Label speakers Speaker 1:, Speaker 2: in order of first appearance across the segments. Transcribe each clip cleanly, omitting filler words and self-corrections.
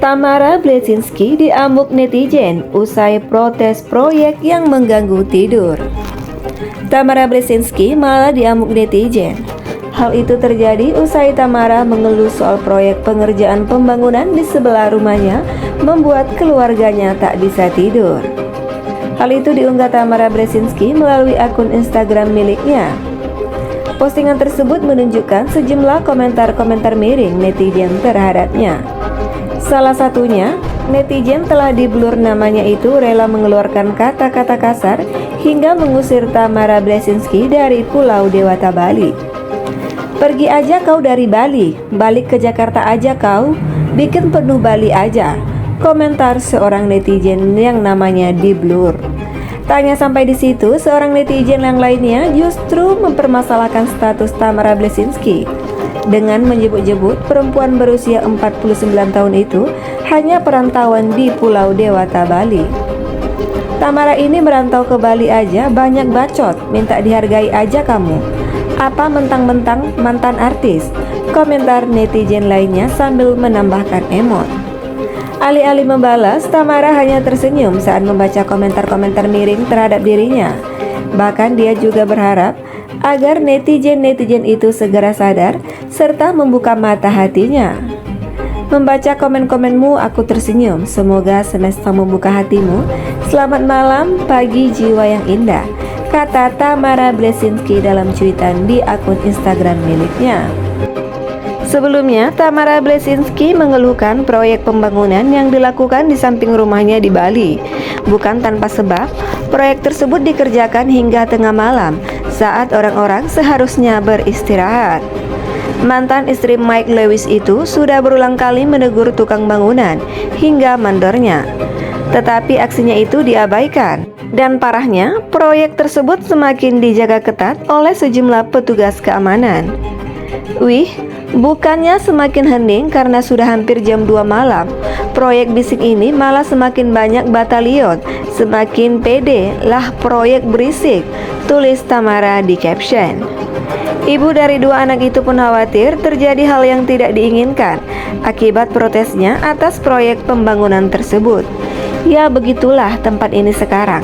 Speaker 1: Tamara Blesinski diamuk netizen usai protes proyek yang mengganggu tidur. Tamara Blesinski malah diamuk netizen. Hal itu terjadi usai Tamara mengeluh soal proyek pengerjaan pembangunan di sebelah rumahnya membuat keluarganya tak bisa tidur. Hal itu diunggah Tamara Blesinski melalui akun Instagram miliknya. Postingan tersebut menunjukkan sejumlah komentar-komentar miring netizen terhadapnya. Salah satunya, netizen telah diblur namanya itu rela mengeluarkan kata-kata kasar hingga mengusir Tamara Blesinski dari Pulau Dewata Bali. Pergi aja kau dari Bali, balik ke Jakarta aja kau, bikin penuh Bali aja, komentar seorang netizen yang namanya diblur. Tanya sampai di situ, seorang netizen yang lainnya justru mempermasalahkan status Tamara Blesinski dengan menyebut-nyebut perempuan berusia 49 tahun itu hanya perantauan di Pulau Dewata Bali. Tamara ini merantau ke Bali aja banyak bacot, minta dihargai aja kamu. Apa mentang-mentang mantan artis? Komentar netizen lainnya sambil menambahkan emot. Alih-alih membalas, Tamara hanya tersenyum saat membaca komentar-komentar miring terhadap dirinya. Bahkan dia juga berharap agar netizen-netizen itu segera sadar serta membuka mata hatinya. Membaca komen-komenmu aku tersenyum, semoga semesta membuka hatimu. Selamat malam, pagi jiwa yang indah, kata Tamara Blesinski dalam cuitan di akun Instagram miliknya. Sebelumnya, Tamara Blesinski mengeluhkan proyek pembangunan yang dilakukan di samping rumahnya di Bali. Bukan tanpa sebab, proyek tersebut dikerjakan hingga tengah malam saat orang-orang seharusnya beristirahat. Mantan istri Mike Lewis itu sudah berulang kali menegur tukang bangunan hingga mandornya. Tetapi aksinya itu diabaikan. Dan parahnya, proyek tersebut semakin dijaga ketat oleh sejumlah petugas keamanan. Wih, bukannya semakin hening karena sudah hampir jam 2 malam. Proyek bisik ini malah semakin banyak batalion. Semakin pede lah proyek berisik, tulis Tamara di caption. Ibu dari dua anak itu pun khawatir terjadi hal yang tidak diinginkan akibat protesnya atas proyek pembangunan tersebut. Ya begitulah tempat ini sekarang.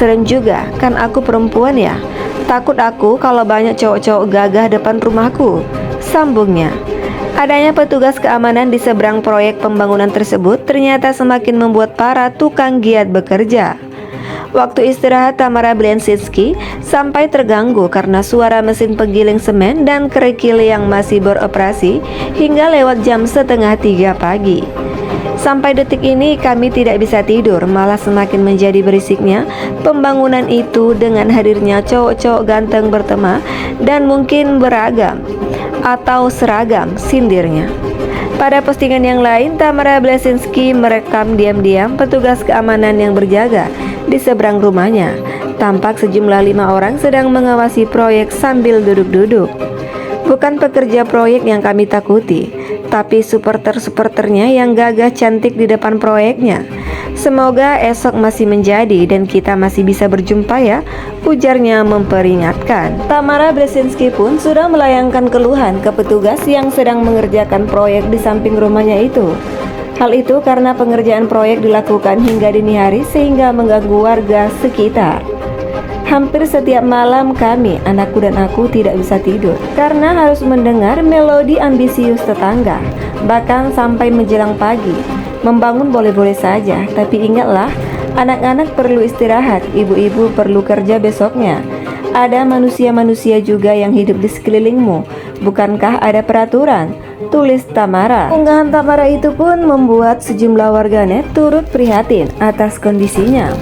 Speaker 1: Serem juga, kan aku perempuan ya. Takut aku kalau banyak cowok-cowok gagah depan rumahku, sambungnya. Adanya petugas keamanan di seberang proyek pembangunan tersebut ternyata semakin membuat para tukang giat bekerja. Waktu istirahat Tamara Blesinski sampai terganggu karena suara mesin penggiling semen dan kerikil yang masih beroperasi hingga lewat jam 2:30 pagi. Sampai detik ini kami tidak bisa tidur, malah semakin menjadi berisiknya pembangunan itu dengan hadirnya cowok-cowok ganteng bertema dan mungkin beragam atau seragam, sindirnya. Pada postingan yang lain, Tamara Blesinski merekam diam-diam petugas keamanan yang berjaga di seberang rumahnya. Tampak sejumlah 5 orang sedang mengawasi proyek sambil duduk-duduk. Bukan pekerja proyek yang kami takuti, tapi supporter-supporternya yang gagah cantik di depan proyeknya. Semoga esok masih menjadi dan kita masih bisa berjumpa ya, ujarnya memperingatkan. Tamara Blesinski pun sudah melayangkan keluhan ke petugas yang sedang mengerjakan proyek di samping rumahnya itu. Hal itu karena pengerjaan proyek dilakukan hingga dini hari sehingga mengganggu warga sekitar. Hampir setiap malam kami, anakku dan aku tidak bisa tidur karena harus mendengar melodi ambisius tetangga, bahkan sampai menjelang pagi. Membangun boleh-boleh saja, tapi ingatlah, anak-anak perlu istirahat, ibu-ibu perlu kerja besoknya. Ada manusia-manusia juga yang hidup di sekelilingmu, bukankah ada peraturan? Tulis Tamara. Unggahan Tamara itu pun membuat sejumlah warganet turut prihatin atas kondisinya.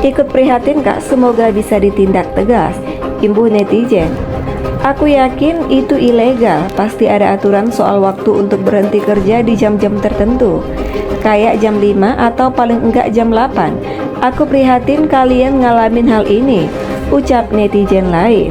Speaker 1: Ikut prihatin kak, semoga bisa ditindak tegas, imbuh netizen. Aku yakin itu ilegal, pasti ada aturan soal waktu untuk berhenti kerja di jam-jam tertentu, kayak jam 5 atau paling enggak jam 8. Aku prihatin kalian ngalamin hal ini, ucap netizen lain.